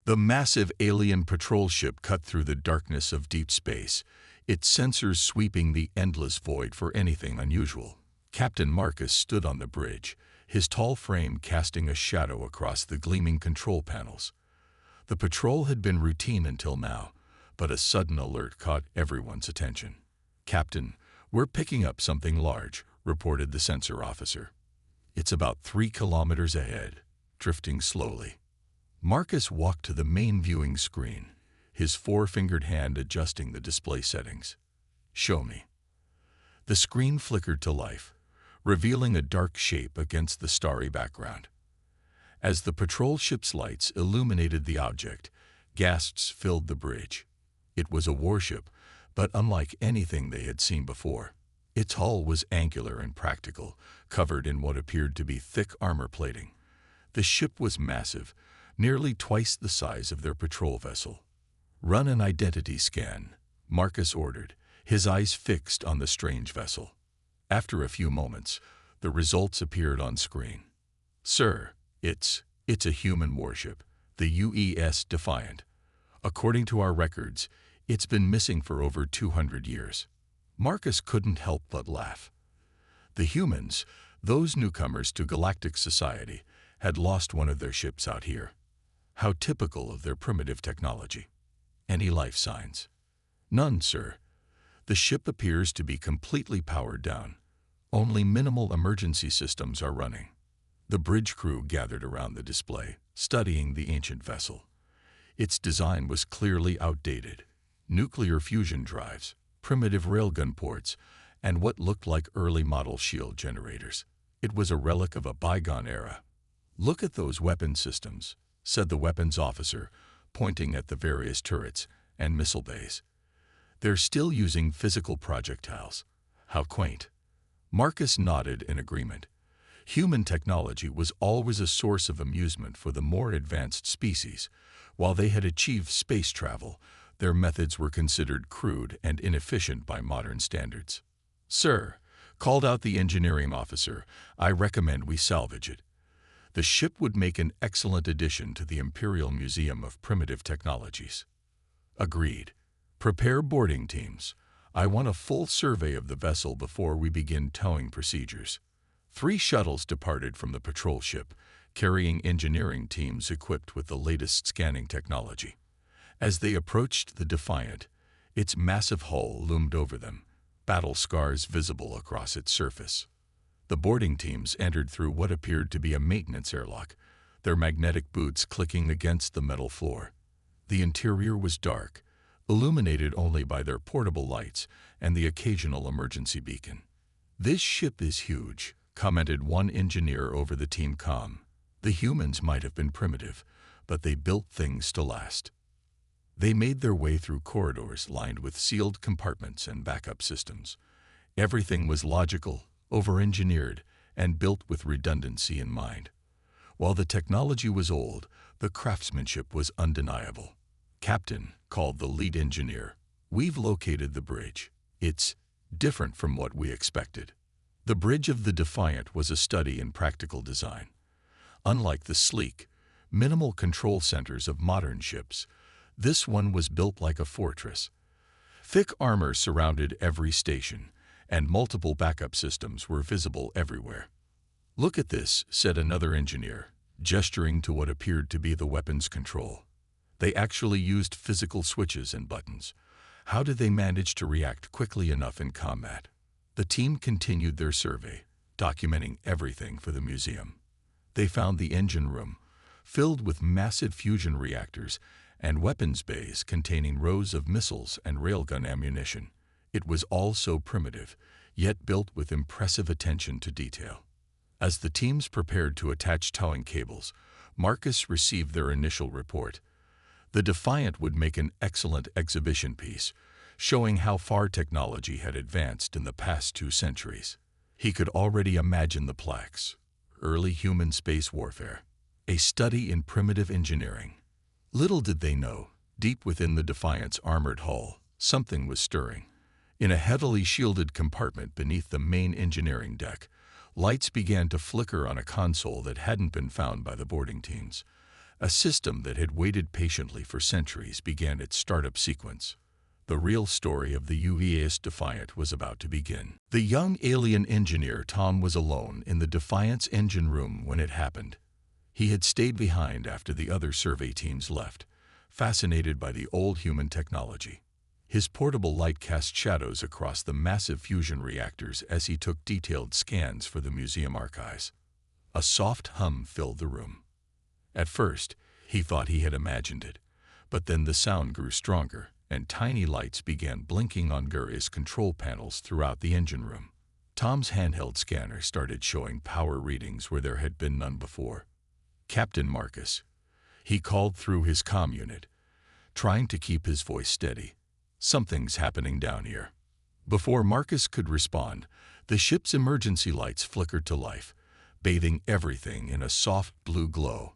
The massive alien patrol ship cut through the darkness of deep space, its sensors sweeping the endless void for anything unusual. Captain Marcus stood on the bridge, his tall frame casting a shadow across the gleaming control panels. The patrol had been routine until now, but a sudden alert caught everyone's attention. "Captain, we're picking up something large," reported the sensor officer. "It's about 3 kilometers ahead, drifting slowly." Marcus walked to the main viewing screen, his four-fingered hand adjusting the display settings. "Show me." The screen flickered to life, revealing a dark shape against the starry background. As the patrol ship's lights illuminated the object, gasps filled the bridge. It was a warship, but unlike anything they had seen before. Its hull was angular and practical, covered in what appeared to be thick armor plating. The ship was massive, nearly twice the size of their patrol vessel. "Run an identity scan," Marcus ordered, his eyes fixed on the strange vessel. After a few moments, the results appeared on screen. "Sir, it's a human warship, the UES Defiant. According to our records, it's been missing for over 200 years. Marcus couldn't help but laugh. The humans, those newcomers to galactic society, had lost one of their ships out here. How typical of their primitive technology. "Any life signs?" "None, sir. The ship appears to be completely powered down. Only minimal emergency systems are running." The bridge crew gathered around the display, studying the ancient vessel. Its design was clearly outdated. Nuclear fusion drives, primitive railgun ports, and what looked like early model shield generators. It was a relic of a bygone era. "Look at those weapon systems," said the weapons officer, pointing at the various turrets and missile bays. "They're still using physical projectiles. How quaint." Marcus nodded in agreement. Human technology was always a source of amusement for the more advanced species. While they had achieved space travel, their methods were considered crude and inefficient by modern standards. "Sir," called out the engineering officer, "I recommend we salvage it. The ship would make an excellent addition to the Imperial Museum of Primitive Technologies." "Agreed. Prepare boarding teams. I want a full survey of the vessel before we begin towing procedures." 3 shuttles departed from the patrol ship, carrying engineering teams equipped with the latest scanning technology. As they approached the Defiant, its massive hull loomed over them, battle scars visible across its surface. The boarding teams entered through what appeared to be a maintenance airlock, their magnetic boots clicking against the metal floor. The interior was dark, illuminated only by their portable lights and the occasional emergency beacon. "This ship is huge," commented one engineer over the team comm. "The humans might have been primitive, but they built things to last." They made their way through corridors lined with sealed compartments and backup systems. Everything was logical, over-engineered, and built with redundancy in mind. While the technology was old, the craftsmanship was undeniable. "Captain," called the lead engineer, "we've located the bridge. It's different from what we expected." The bridge of the Defiant was a study in practical design. Unlike the sleek, minimal control centers of modern ships, this one was built like a fortress. Thick armor surrounded every station, and multiple backup systems were visible everywhere. "Look at this," said another engineer, gesturing to what appeared to be the weapons control. They actually used physical switches and buttons. How did they manage to react quickly enough in combat? The team continued their survey, documenting everything for the museum. They found the engine room, filled with massive fusion reactors, and weapons bays containing rows of missiles and railgun ammunition. It was all so primitive, yet built with impressive attention to detail. As the teams prepared to attach towing cables, Marcus received their initial report. The Defiant would make an excellent exhibition piece, showing how far technology had advanced in the past 2 centuries. He could already imagine the plaques: "Early Human Space Warfare, a study in primitive engineering." Little did they know, deep within the Defiant's armored hull, something was stirring. In a heavily shielded compartment beneath the main engineering deck, lights began to flicker on a console that hadn't been found by the boarding teams. A system that had waited patiently for centuries began its startup sequence. The real story of the UES Defiant was about to begin. The young alien engineer Tom was alone in the Defiant's engine room when it happened. He had stayed behind after the other survey teams left, fascinated by the old human technology. His portable light cast shadows across the massive fusion reactors as he took detailed scans for the museum archives. A soft hum filled the room. At first, he thought he had imagined it, but then the sound grew stronger, and tiny lights began blinking on various control panels throughout the engine room. Tom's handheld scanner started showing power readings where there had been none before. "Captain Marcus," he called through his comm unit, trying to keep his voice steady. "Something's happening down here." Before Marcus could respond, the ship's emergency lights flickered to life, bathing everything in a soft blue glow.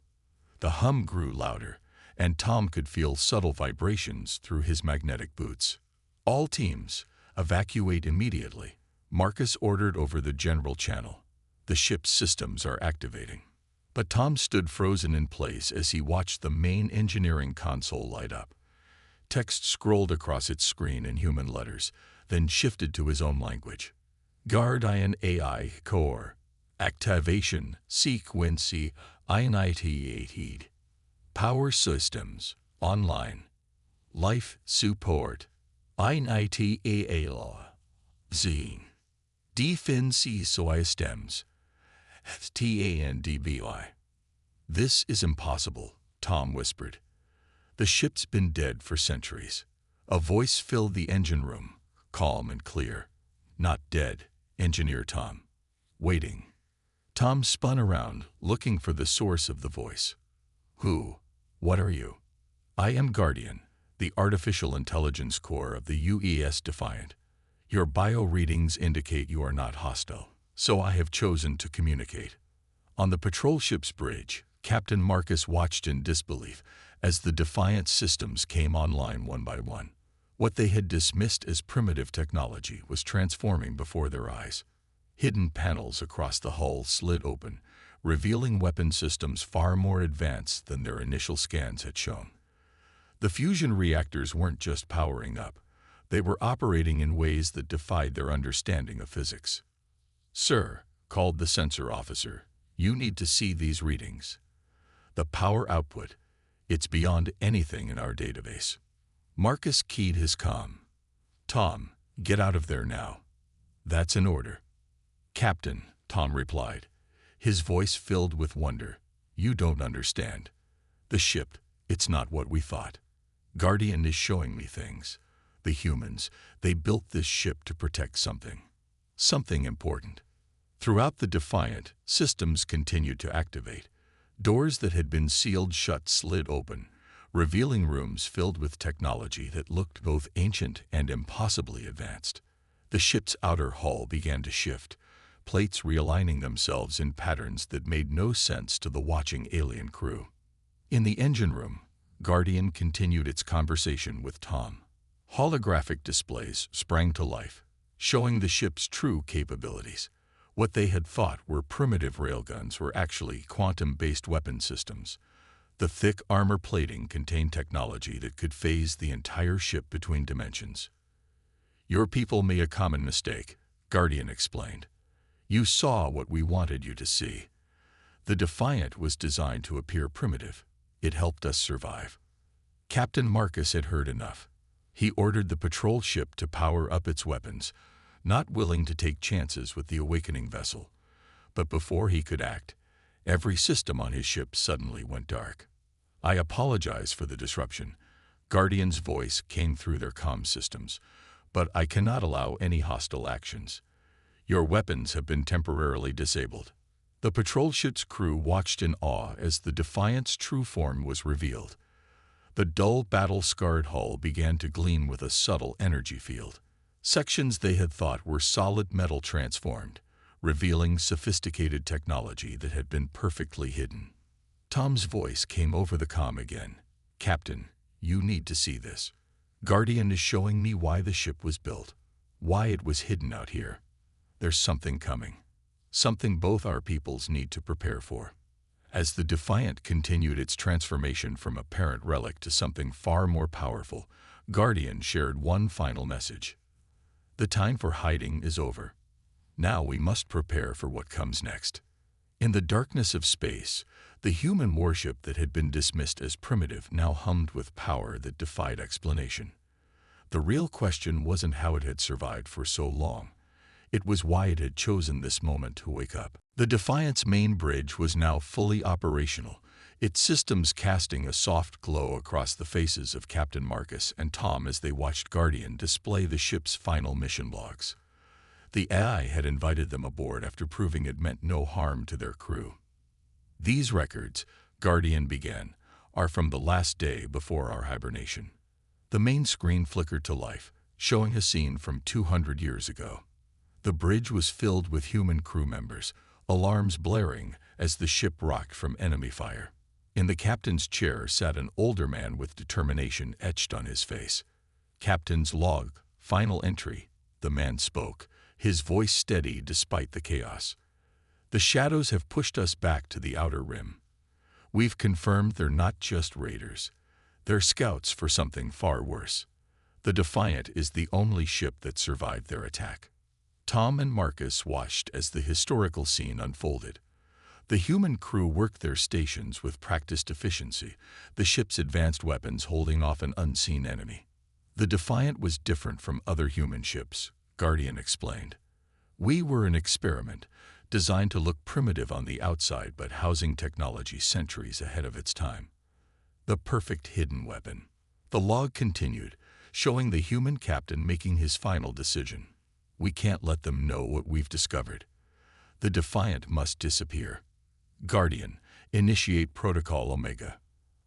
The hum grew louder, and Tom could feel subtle vibrations through his magnetic boots. "All teams, evacuate immediately," Marcus ordered over the general channel. "The ship's systems are activating." But Tom stood frozen in place as he watched the main engineering console light up. Text scrolled across its screen in human letters, then shifted to his own language. "Guardian AI Core. Activation Sequence Initiated. Power Systems Online. Life Support Initiated. Zine. Defense Systems Standby." "This is impossible," Tom whispered. "The ship's been dead for centuries." A voice filled the engine room, calm and clear. "Not dead, Engineer Tom. Waiting." Tom spun around, looking for the source of the voice. "Who? What are you?" "I am Guardian, the artificial intelligence core of the UES Defiant. Your bio readings indicate you are not hostile, so I have chosen to communicate." On the patrol ship's bridge, Captain Marcus watched in disbelief as the Defiant systems came online one by one. What they had dismissed as primitive technology was transforming before their eyes. Hidden panels across the hull slid open, revealing weapon systems far more advanced than their initial scans had shown. The fusion reactors weren't just powering up. They were operating in ways that defied their understanding of physics. "Sir," called the sensor officer, "you need to see these readings. The power output, it's beyond anything in our database." Marcus keyed his comm. "Tom, get out of there now." "That's an order." "Captain," Tom replied, his voice filled with wonder, "you don't understand. The ship, it's not what we thought. Guardian is showing me things. The humans, they built this ship to protect something. Something important." Throughout the Defiant, systems continued to activate. Doors that had been sealed shut slid open, revealing rooms filled with technology that looked both ancient and impossibly advanced. The ship's outer hull began to shift, plates realigning themselves in patterns that made no sense to the watching alien crew. In the engine room, Guardian continued its conversation with Tom. Holographic displays sprang to life, showing the ship's true capabilities. What they had thought were primitive railguns were actually quantum-based weapon systems. The thick armor plating contained technology that could phase the entire ship between dimensions. "Your people made a common mistake," Guardian explained. "You saw what we wanted you to see. The Defiant was designed to appear primitive. It helped us survive." Captain Marcus had heard enough. He ordered the patrol ship to power up its weapons, not willing to take chances with the awakening vessel. But before he could act, every system on his ship suddenly went dark. "I apologize for the disruption," Guardian's voice came through their comm systems, "but I cannot allow any hostile actions. Your weapons have been temporarily disabled." The patrol ship's crew watched in awe as the Defiant's true form was revealed. The dull, battle-scarred hull began to gleam with a subtle energy field. Sections they had thought were solid metal transformed, revealing sophisticated technology that had been perfectly hidden. Tom's voice came over the comm again. "Captain, you need to see this. Guardian is showing me why the ship was built, why it was hidden out here. There's something coming, something both our peoples need to prepare for." As the Defiant continued its transformation from a parent relic to something far more powerful, Guardian shared one final message. The time for hiding is over. Now we must prepare for what comes next. In the darkness of space, the human warship that had been dismissed as primitive now hummed with power that defied explanation. The real question wasn't how it had survived for so long. It was why it had chosen this moment to wake up. The Defiant's main bridge was now fully operational, its systems casting a soft glow across the faces of Captain Marcus and Tom as they watched Guardian display the ship's final mission logs. The AI had invited them aboard after proving it meant no harm to their crew. These records, Guardian began, are from the last day before our hibernation. The main screen flickered to life, showing a scene from 200 years ago. The bridge was filled with human crew members, alarms blaring as the ship rocked from enemy fire. In the captain's chair sat an older man with determination etched on his face. "Captain's log, final entry," the man spoke, his voice steady despite the chaos. "The shadows have pushed us back to the outer rim. We've confirmed they're not just raiders. They're scouts for something far worse. The Defiant is the only ship that survived their attack." Tom and Marcus watched as the historical scene unfolded. The human crew worked their stations with practiced efficiency, the ship's advanced weapons holding off an unseen enemy. The Defiant was different from other human ships, Guardian explained. "We were an experiment, designed to look primitive on the outside but housing technology centuries ahead of its time. The perfect hidden weapon." The log continued, showing the human captain making his final decision. "We can't let them know what we've discovered. The Defiant must disappear. Guardian, initiate Protocol Omega.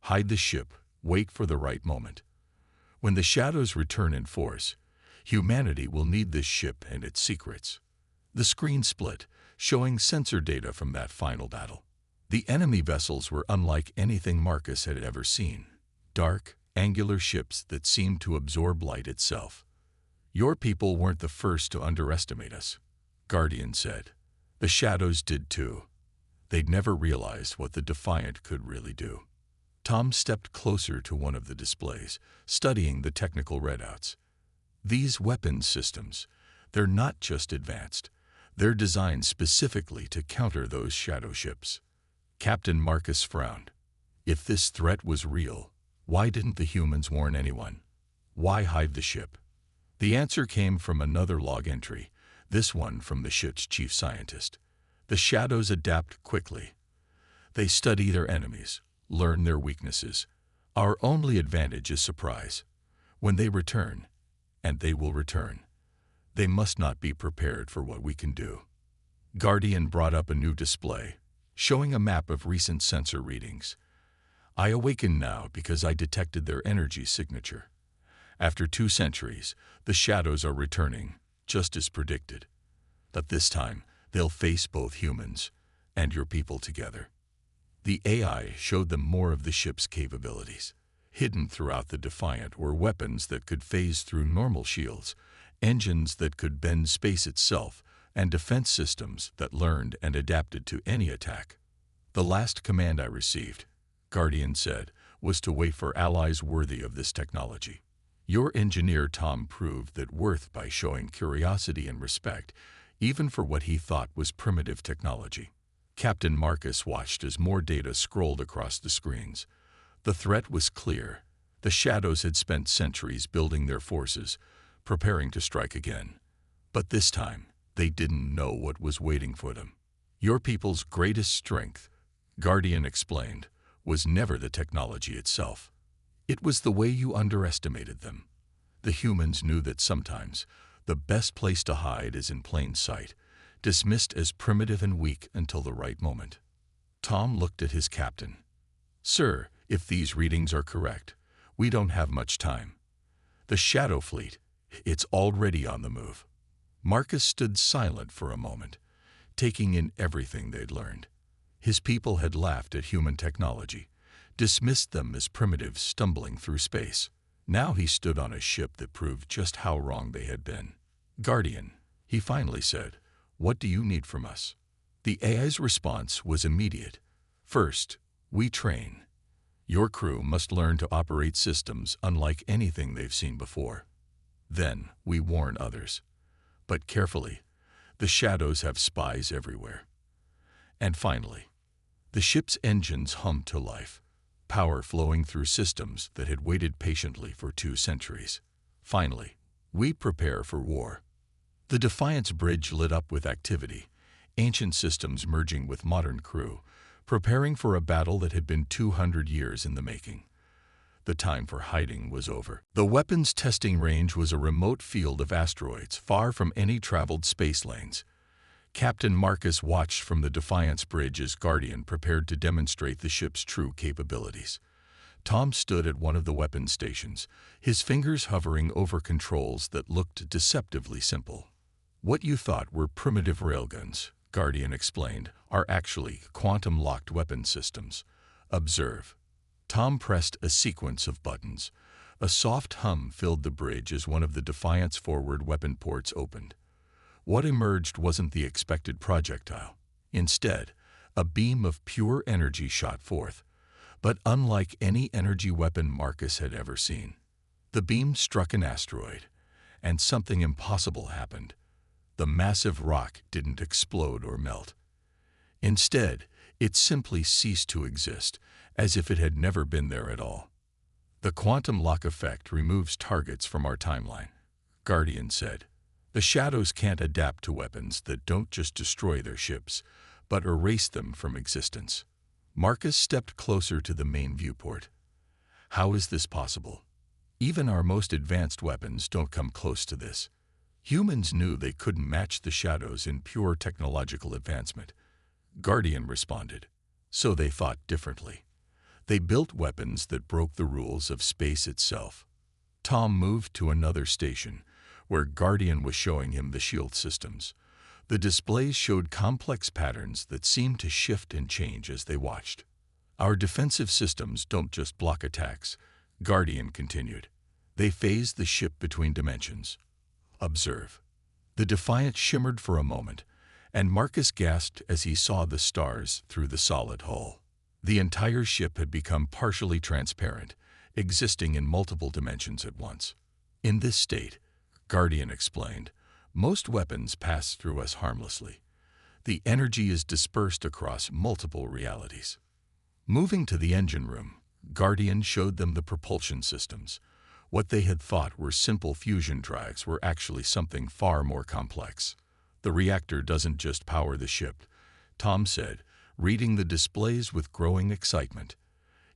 Hide the ship, wait for the right moment. When the shadows return in force, humanity will need this ship and its secrets." The screen split, showing sensor data from that final battle. The enemy vessels were unlike anything Marcus had ever seen. Dark, angular ships that seemed to absorb light itself. "Your people weren't the first to underestimate us," Guardian said. "The shadows did too. They'd never realized what the Defiant could really do." Tom stepped closer to one of the displays, studying the technical readouts. "These weapons systems, they're not just advanced. They're designed specifically to counter those shadow ships." Captain Marcus frowned. If this threat was real, why didn't the humans warn anyone? Why hide the ship? The answer came from another log entry, this one from the ship's chief scientist. "The shadows adapt quickly. They study their enemies, learn their weaknesses. Our only advantage is surprise. When they return, and they will return, they must not be prepared for what we can do." Guardian brought up a new display, showing a map of recent sensor readings. "I awaken now because I detected their energy signature. After 2 centuries, the shadows are returning, just as predicted. But this time, they'll face both humans and your people together." The AI showed them more of the ship's capabilities. Hidden throughout the Defiant were weapons that could phase through normal shields, engines that could bend space itself, and defense systems that learned and adapted to any attack. "The last command I received," Guardian said, "was to wait for allies worthy of this technology. Your engineer Tom proved that worth by showing curiosity and respect, even for what he thought was primitive technology." Captain Marcus watched as more data scrolled across the screens. The threat was clear. The shadows had spent centuries building their forces, preparing to strike again. But this time, they didn't know what was waiting for them. "Your people's greatest strength," Guardian explained, "was never the technology itself. It was the way you underestimated them. The humans knew that sometimes the best place to hide is in plain sight, dismissed as primitive and weak until the right moment." Tom looked at his captain. "Sir, if these readings are correct, we don't have much time. The Shadow Fleet, it's already on the move." Marcus stood silent for a moment, taking in everything they'd learned. His people had laughed at human technology, dismissed them as primitives stumbling through space. Now he stood on a ship that proved just how wrong they had been. "Guardian," he finally said, "what do you need from us?" The AI's response was immediate. First, we train. Your crew must learn to operate systems unlike anything they've seen before. Then, we warn others. But carefully, the shadows have spies everywhere. And finally, the ship's engines hummed to life, power flowing through systems that had waited patiently for 2 centuries. Finally, we prepare for war. The Defiance bridge lit up with activity, ancient systems merging with modern crew, preparing for a battle that had been 200 years in the making. The time for hiding was over. The weapons testing range was a remote field of asteroids, far from any traveled space lanes. Captain Marcus watched from the Defiance bridge as Guardian prepared to demonstrate the ship's true capabilities. Tom stood at one of the weapons stations, his fingers hovering over controls that looked deceptively simple. What you thought were primitive railguns, Guardian explained, are actually quantum-locked weapon systems. Observe. Tom pressed a sequence of buttons. A soft hum filled the bridge as one of the Defiance forward weapon ports opened. What emerged wasn't the expected projectile. Instead, a beam of pure energy shot forth, but unlike any energy weapon Marcus had ever seen. The beam struck an asteroid, and something impossible happened. The massive rock didn't explode or melt. Instead, it simply ceased to exist, as if it had never been there at all. The quantum lock effect removes targets from our timeline, Guardian said. The shadows can't adapt to weapons that don't just destroy their ships, but erase them from existence. Marcus stepped closer to the main viewport. How is this possible? Even our most advanced weapons don't come close to this. Humans knew they couldn't match the shadows in pure technological advancement. Guardian responded. So they thought differently. They built weapons that broke the rules of space itself. Tom moved to another station, where Guardian was showing him the shield systems. The displays showed complex patterns that seemed to shift and change as they watched. Our defensive systems don't just block attacks, Guardian continued. They phase the ship between dimensions. Observe. The Defiant shimmered for a moment, and Marcus gasped as he saw the stars through the solid hull. The entire ship had become partially transparent, existing in multiple dimensions at once. In this state, Guardian explained, most weapons pass through us harmlessly. The energy is dispersed across multiple realities. Moving to the engine room, Guardian showed them the propulsion systems. What they had thought were simple fusion drives were actually something far more complex. The reactor doesn't just power the ship, Tom said, reading the displays with growing excitement.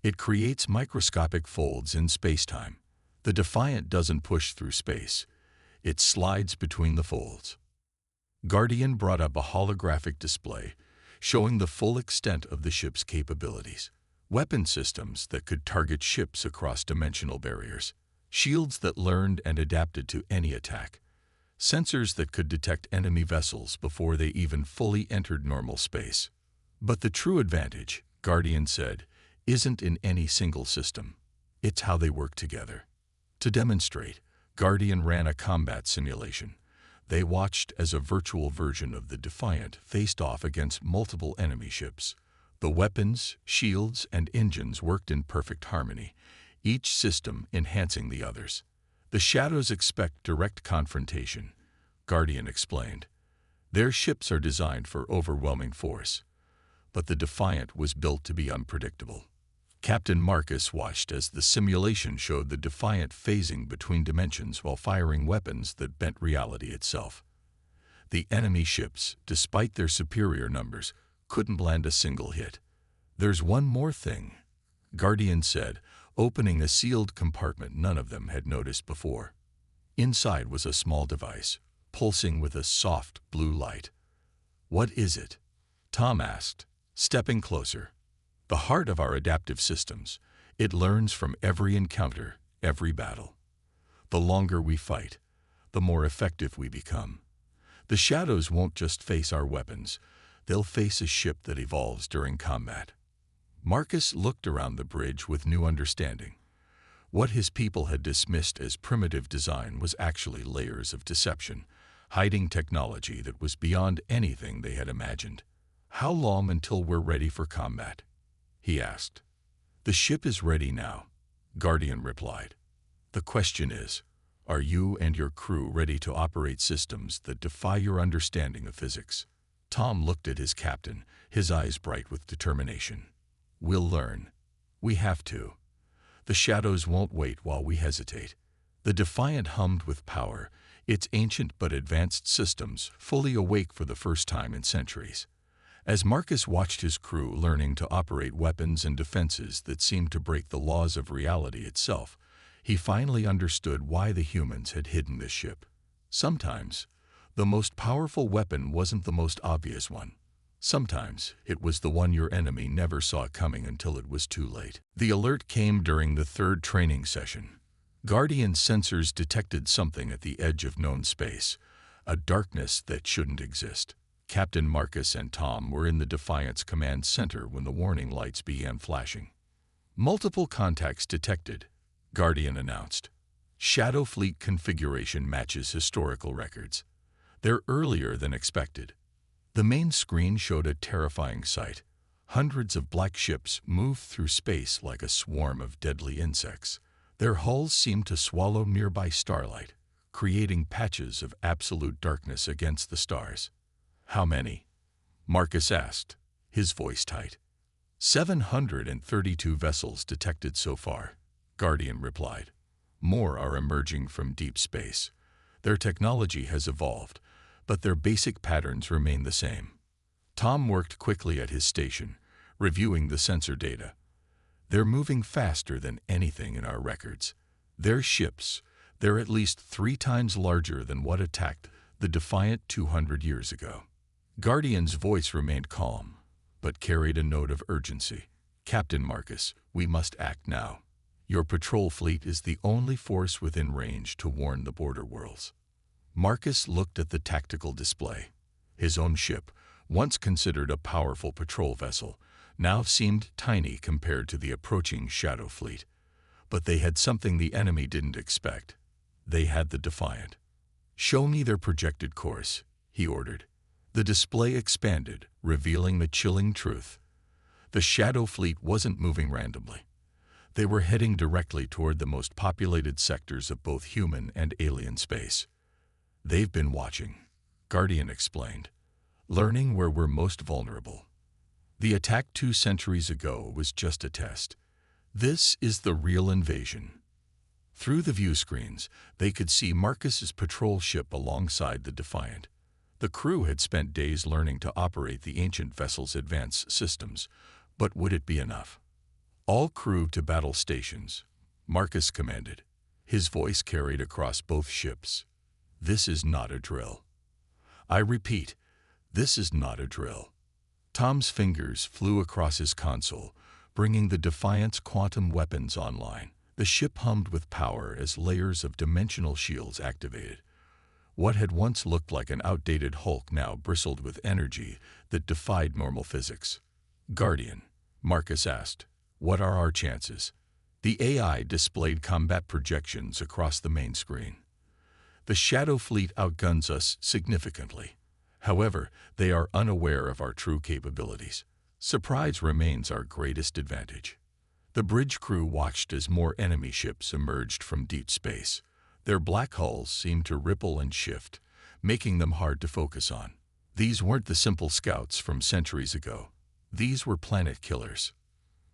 It creates microscopic folds in space-time. The Defiant doesn't push through space. It slides between the folds. Guardian brought up a holographic display, showing the full extent of the ship's capabilities. Weapon systems that could target ships across dimensional barriers. Shields that learned and adapted to any attack. Sensors that could detect enemy vessels before they even fully entered normal space. But the true advantage, Guardian said, isn't in any single system. It's how they work together. To demonstrate, Guardian ran a combat simulation. They watched as a virtual version of the Defiant faced off against multiple enemy ships. The weapons, shields, and engines worked in perfect harmony, each system enhancing the others. The Shadows expect direct confrontation, Guardian explained. Their ships are designed for overwhelming force, but the Defiant was built to be unpredictable. Captain Marcus watched as the simulation showed the Defiant phasing between dimensions while firing weapons that bent reality itself. The enemy ships, despite their superior numbers, couldn't land a single hit. There's one more thing, Guardian said, opening a sealed compartment none of them had noticed before. Inside was a small device, pulsing with a soft blue light. What is it? Tom asked, stepping closer. The heart of our adaptive systems. It learns from every encounter, every battle. The longer we fight, the more effective we become. The Shadows won't just face our weapons. They'll face a ship that evolves during combat. Marcus looked around the bridge with new understanding. What his people had dismissed as primitive design was actually layers of deception, hiding technology that was beyond anything they had imagined. How long until we're ready for combat? he asked. "The ship is ready now," Guardian replied. "The question is, are you and your crew ready to operate systems that defy your understanding of physics?" Tom looked at his captain, his eyes bright with determination. "We'll learn. We have to. The shadows won't wait while we hesitate." The Defiant hummed with power, its ancient but advanced systems fully awake for the first time in centuries. As Marcus watched his crew learning to operate weapons and defenses that seemed to break the laws of reality itself, he finally understood why the humans had hidden this ship. Sometimes, the most powerful weapon wasn't the most obvious one. Sometimes, it was the one your enemy never saw coming until it was too late. The alert came during the third training session. Guardian sensors detected something at the edge of known space, a darkness that shouldn't exist. Captain Marcus and Tom were in the Defiant's command center when the warning lights began flashing. "Multiple contacts detected," Guardian announced. "Shadow Fleet configuration matches historical records. They're earlier than expected." The main screen showed a terrifying sight. Hundreds of black ships moved through space like a swarm of deadly insects. Their hulls seemed to swallow nearby starlight, creating patches of absolute darkness against the stars. "How many?" Marcus asked, his voice tight. 732 vessels detected so far," Guardian replied. "More are emerging from deep space. Their technology has evolved, but their basic patterns remain the same." Tom worked quickly at his station, reviewing the sensor data. "They're moving faster than anything in our records. They're ships. They're at least 3 times larger than what attacked the Defiant 200 years ago." Guardian's voice remained calm, but carried a note of urgency. "Captain Marcus, we must act now. Your patrol fleet is the only force within range to warn the border worlds." Marcus looked at the tactical display. His own ship, once considered a powerful patrol vessel, now seemed tiny compared to the approaching Shadow Fleet. But they had something the enemy didn't expect. They had the Defiant. "Show me their projected course," he ordered. The display expanded, revealing the chilling truth. The Shadow Fleet wasn't moving randomly. They were heading directly toward the most populated sectors of both human and alien space. "They've been watching," Guardian explained, "learning where we're most vulnerable. The attack 2 centuries ago was just a test. This is the real invasion." Through the view screens, they could see Marcus's patrol ship alongside the Defiant. The crew had spent days learning to operate the ancient vessel's advanced systems, but would it be enough? "All crew to battle stations," Marcus commanded. His voice carried across both ships. "This is not a drill. I repeat, this is not a drill." Tom's fingers flew across his console, bringing the Defiant's quantum weapons online. The ship hummed with power as layers of dimensional shields activated. What had once looked like an outdated hulk now bristled with energy that defied normal physics. "Guardian," Marcus asked, "what are our chances?" The AI displayed combat projections across the main screen. "The Shadow Fleet outguns us significantly. However, they are unaware of our true capabilities. Surprise remains our greatest advantage." The bridge crew watched as more enemy ships emerged from deep space. Their black hulls seemed to ripple and shift, making them hard to focus on. These weren't the simple scouts from centuries ago. These were planet killers.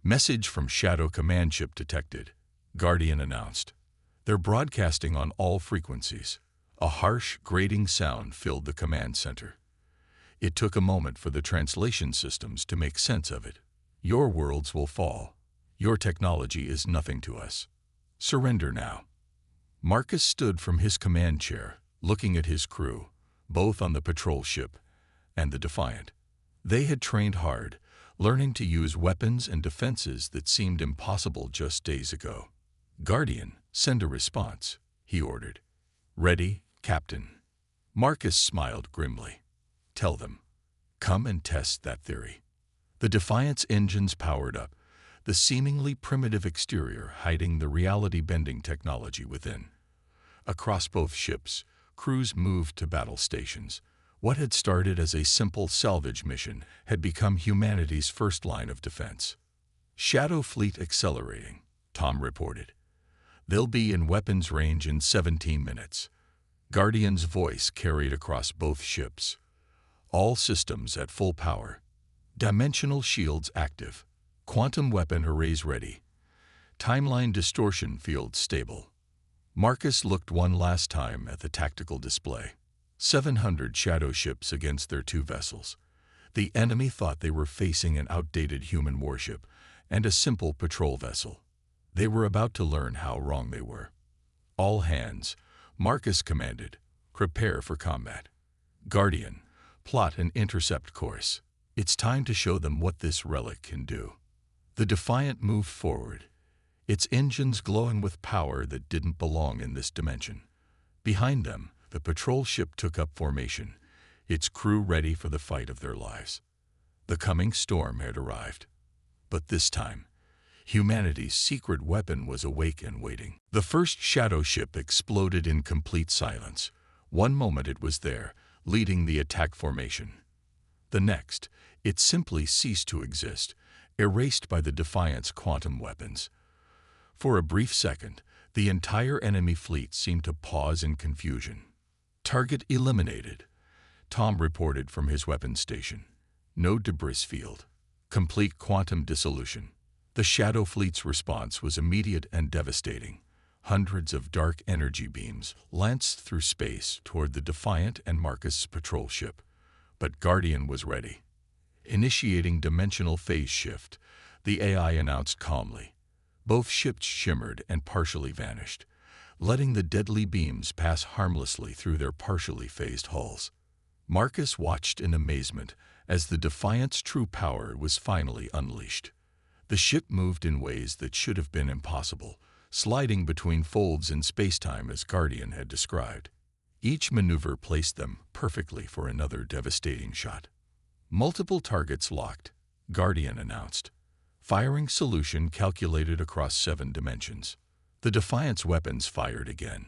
"Message from Shadow Command Ship detected," Guardian announced. "They're broadcasting on all frequencies." A harsh, grating sound filled the command center. It took a moment for the translation systems to make sense of it. "Your worlds will fall. Your technology is nothing to us. Surrender now." Marcus stood from his command chair, looking at his crew, both on the patrol ship and the Defiant. They had trained hard, learning to use weapons and defenses that seemed impossible just days ago. "Guardian, send a response," he ordered. "Ready, Captain." Marcus smiled grimly. "Tell them. Come and test that theory." The Defiant's engines powered up, the seemingly primitive exterior hiding the reality-bending technology within. Across both ships, crews moved to battle stations. What had started as a simple salvage mission had become humanity's first line of defense. Shadow Fleet accelerating, Tom reported. They'll be in weapons range in 17 minutes. Guardian's voice carried across both ships. All systems at full power. Dimensional shields active. Quantum weapon arrays ready. Timeline distortion field stable. Marcus looked one last time at the tactical display. 700 shadow ships against their 2 vessels. The enemy thought they were facing an outdated human warship and a simple patrol vessel. They were about to learn how wrong they were. All hands, Marcus commanded, prepare for combat. Guardian, plot an intercept course. It's time to show them what this relic can do. The Defiant moved forward, its engines glowing with power that didn't belong in this dimension. Behind them, the patrol ship took up formation, its crew ready for the fight of their lives. The coming storm had arrived. But this time, humanity's secret weapon was awake and waiting. The first shadow ship exploded in complete silence. One moment it was there, leading the attack formation. The next, it simply ceased to exist, erased by the Defiant's quantum weapons. For a brief second, the entire enemy fleet seemed to pause in confusion. Target eliminated, Tom reported from his weapons station. No debris field. Complete quantum dissolution. The Shadow Fleet's response was immediate and devastating. Hundreds of dark energy beams lanced through space toward the Defiant and Marcus patrol ship. But Guardian was ready. Initiating dimensional phase shift, the AI announced calmly. Both ships shimmered and partially vanished, letting the deadly beams pass harmlessly through their partially phased hulls. Marcus watched in amazement as the Defiant's true power was finally unleashed. The ship moved in ways that should have been impossible, sliding between folds in spacetime as Guardian had described. Each maneuver placed them perfectly for another devastating shot. Multiple targets locked, Guardian announced. Firing solution calculated across 7 dimensions. The Defiant's weapons fired again.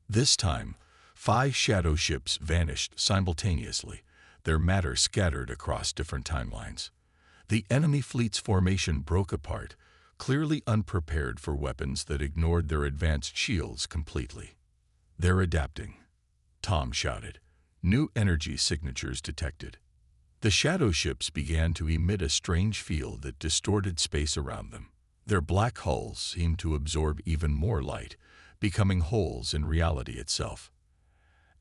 This time, 5 shadow ships vanished simultaneously, their matter scattered across different timelines. The enemy fleet's formation broke apart, clearly unprepared for weapons that ignored their advanced shields completely. They're adapting, Tom shouted. New energy signatures detected. The shadow ships began to emit a strange field that distorted space around them. Their black hulls seemed to absorb even more light, becoming holes in reality itself.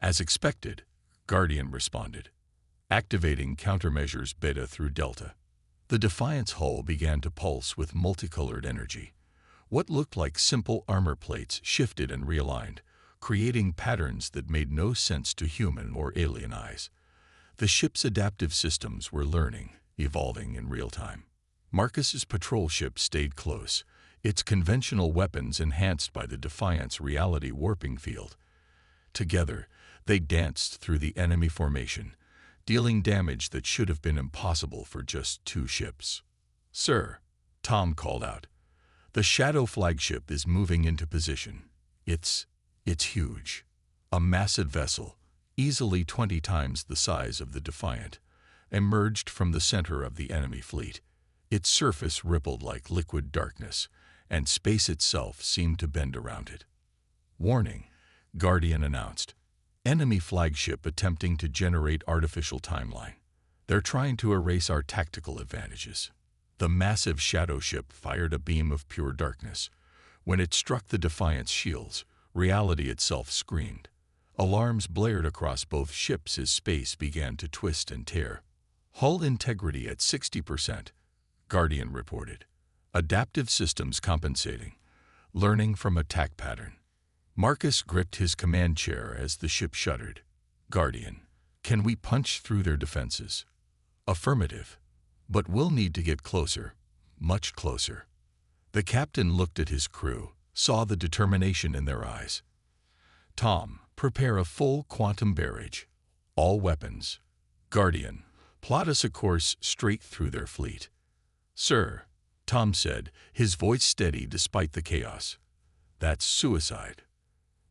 As expected, Guardian responded, activating countermeasures beta through delta. The Defiant's hull began to pulse with multicolored energy. What looked like simple armor plates shifted and realigned, creating patterns that made no sense to human or alien eyes. The ship's adaptive systems were learning, evolving in real time. Marcus's patrol ship stayed close, its conventional weapons enhanced by the Defiant's reality warping field. Together, they danced through the enemy formation, dealing damage that should have been impossible for just 2 ships. "Sir," Tom called out, "the Shadow flagship is moving into position. It's huge. A massive vessel, easily 20 times the size of the Defiant, emerged from the center of the enemy fleet. Its surface rippled like liquid darkness, and space itself seemed to bend around it. "Warning," Guardian announced. "Enemy flagship attempting to generate artificial timeline. They're trying to erase our tactical advantages." The massive shadow ship fired a beam of pure darkness. When it struck the Defiant's shields, reality itself screamed. Alarms blared across both ships as space began to twist and tear. "Hull integrity at 60%, Guardian reported. "Adaptive systems compensating. Learning from attack pattern." Marcus gripped his command chair as the ship shuddered. "Guardian, can we punch through their defenses?" "Affirmative. But we'll need to get closer, much closer." The captain looked at his crew, saw the determination in their eyes. "Tom, prepare a full quantum barrage. All weapons. Guardian, plot us a course straight through their fleet." "Sir," Tom said, his voice steady despite the chaos. "That's suicide."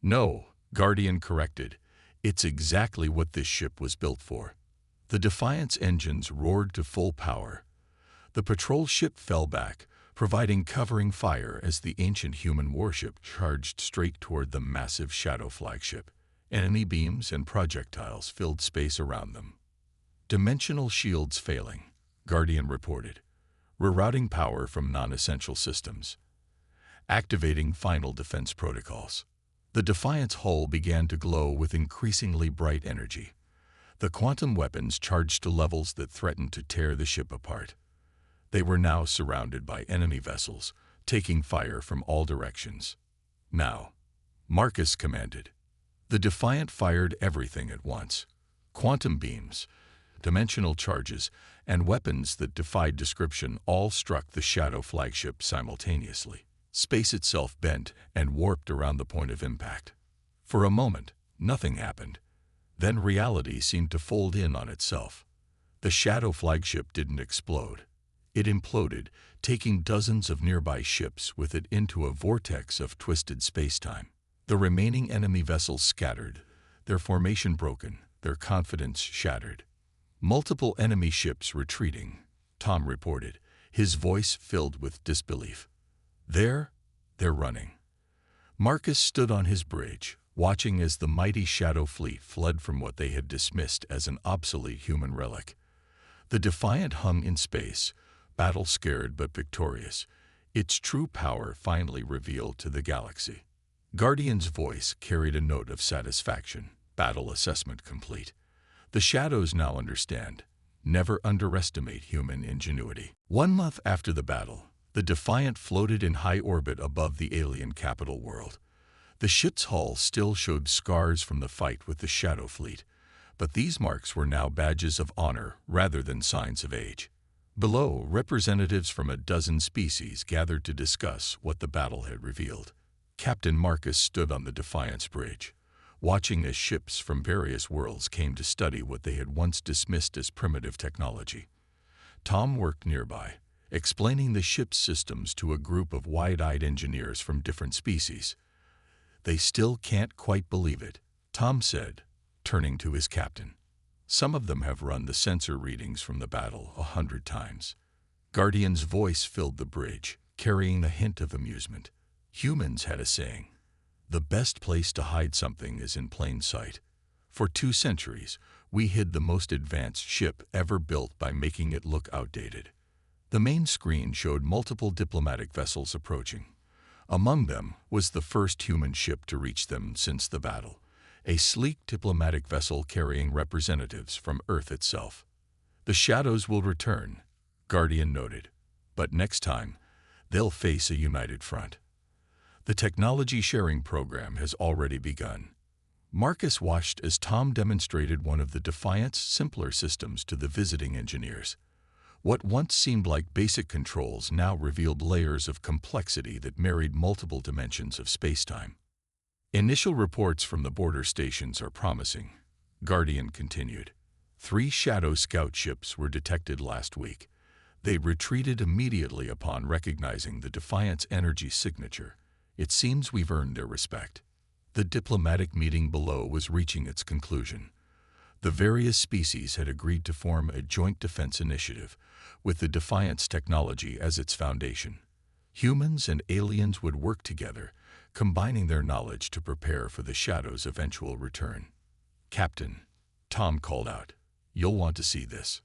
"No," Guardian corrected. "It's exactly what this ship was built for." The Defiant's engines roared to full power. The patrol ship fell back, providing covering fire as the ancient human warship charged straight toward the massive Shadow flagship. Enemy beams and projectiles filled space around them. Dimensional shields failing, Guardian reported. Rerouting power from non-essential systems. Activating final defense protocols. The Defiant's hull began to glow with increasingly bright energy. The quantum weapons charged to levels that threatened to tear the ship apart. They were now surrounded by enemy vessels, taking fire from all directions. Now, Marcus commanded. The Defiant fired everything at once. Quantum beams, dimensional charges, and weapons that defied description all struck the Shadow flagship simultaneously. Space itself bent and warped around the point of impact. For a moment, nothing happened. Then reality seemed to fold in on itself. The Shadow flagship didn't explode. It imploded, taking dozens of nearby ships with it into a vortex of twisted spacetime. The remaining enemy vessels scattered, their formation broken, their confidence shattered. Multiple enemy ships retreating, Tom reported, his voice filled with disbelief. They're running. Marcus stood on his bridge, watching as the mighty Shadow fleet fled from what they had dismissed as an obsolete human relic. The Defiant hung in space, battle-scared but victorious, its true power finally revealed to the galaxy. Guardian's voice carried a note of satisfaction. Battle assessment complete. The Shadows now understand. Never underestimate human ingenuity. 1 month after the battle, the Defiant floated in high orbit above the alien capital world. The ship's hull still showed scars from the fight with the Shadow fleet, but these marks were now badges of honor rather than signs of age. Below, representatives from a dozen species gathered to discuss what the battle had revealed. Captain Marcus stood on the Defiant's bridge, watching as ships from various worlds came to study what they had once dismissed as primitive technology. Tom worked nearby, explaining the ship's systems to a group of wide-eyed engineers from different species. They still can't quite believe it, Tom said, turning to his captain. Some of them have run the sensor readings from the battle 100 times. Guardian's voice filled the bridge, carrying a hint of amusement. Humans had a saying, "The best place to hide something is in plain sight." For 2 centuries, we hid the most advanced ship ever built by making it look outdated. The main screen showed multiple diplomatic vessels approaching. Among them was the first human ship to reach them since the battle, a sleek diplomatic vessel carrying representatives from Earth itself. The Shadows will return, Guardian noted, but next time, they'll face a united front. The technology sharing program has already begun. Marcus watched as Tom demonstrated one of the Defiant's simpler systems to the visiting engineers. What once seemed like basic controls now revealed layers of complexity that married multiple dimensions of spacetime. Initial reports from the border stations are promising, Guardian continued. 3 Shadow scout ships were detected last week. They retreated immediately upon recognizing the Defiant's energy signature. It seems we've earned their respect. The diplomatic meeting below was reaching its conclusion. The various species had agreed to form a joint defense initiative, with the Defiant's technology as its foundation. Humans and aliens would work together, combining their knowledge to prepare for the Shadow's eventual return. "Captain," Tom called out, "you'll want to see this."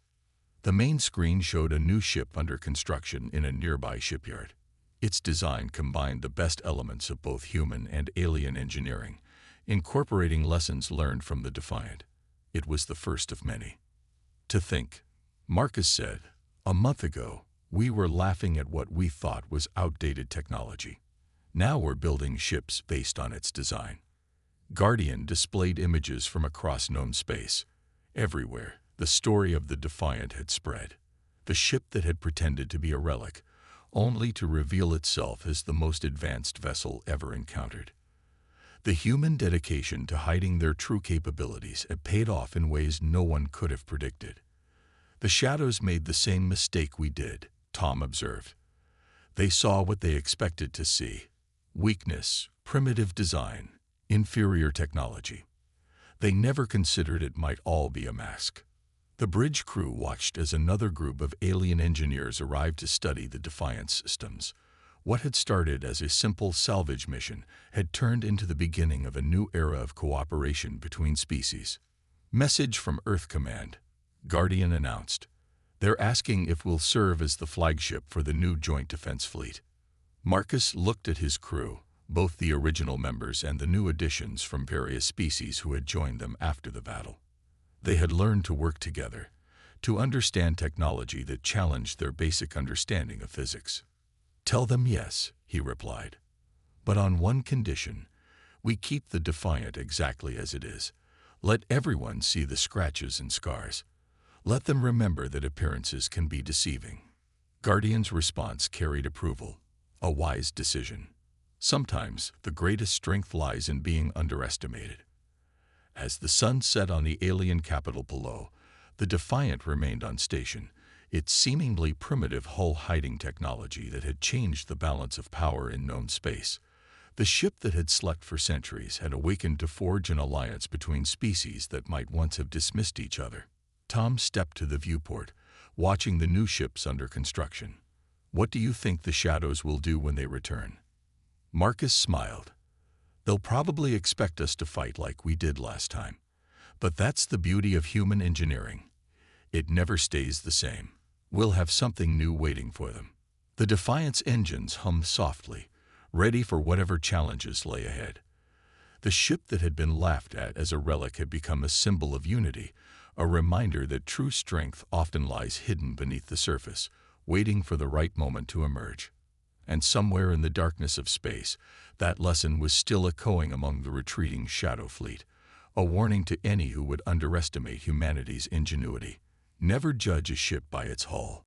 The main screen showed a new ship under construction in a nearby shipyard. Its design combined the best elements of both human and alien engineering, incorporating lessons learned from the Defiant. It was the first of many. "To think," Marcus said, "a month ago, we were laughing at what we thought was outdated technology. Now we're building ships based on its design." Guardian displayed images from across known space. Everywhere, the story of the Defiant had spread. The ship that had pretended to be a relic, only to reveal itself as the most advanced vessel ever encountered. The human dedication to hiding their true capabilities had paid off in ways no one could have predicted. "The Shadows made the same mistake we did," Tom observed. "They saw what they expected to see: weakness, primitive design, inferior technology. They never considered it might all be a mask. The bridge crew watched as another group of alien engineers arrived to study the Defiance systems. What had started as a simple salvage mission had turned into the beginning of a new era of cooperation between species. Message from Earth Command. Guardian announced. They're asking if we'll serve as the flagship for the new Joint Defense Fleet. Marcus looked at his crew, both the original members and the new additions from various species who had joined them after the battle. They had learned to work together, to understand technology that challenged their basic understanding of physics. Tell them yes, he replied. But on one condition, we keep the Defiant exactly as it is. Let everyone see the scratches and scars. Let them remember that appearances can be deceiving. Guardian's response carried approval, a wise decision. Sometimes the greatest strength lies in being underestimated. As the sun set on the alien capital below, the Defiant remained on station, its seemingly primitive hull-hiding technology that had changed the balance of power in known space. The ship that had slept for centuries had awakened to forge an alliance between species that might once have dismissed each other. Tom stepped to the viewport, watching the new ships under construction. What do you think the Shadows will do when they return? Marcus smiled. They'll probably expect us to fight like we did last time. But that's the beauty of human engineering. It never stays the same. We'll have something new waiting for them. The Defiant's engines hummed softly, ready for whatever challenges lay ahead. The ship that had been laughed at as a relic had become a symbol of unity, a reminder that true strength often lies hidden beneath the surface, waiting for the right moment to emerge. And somewhere in the darkness of space, that lesson was still echoing among the retreating Shadow Fleet, a warning to any who would underestimate humanity's ingenuity. Never judge a ship by its hull.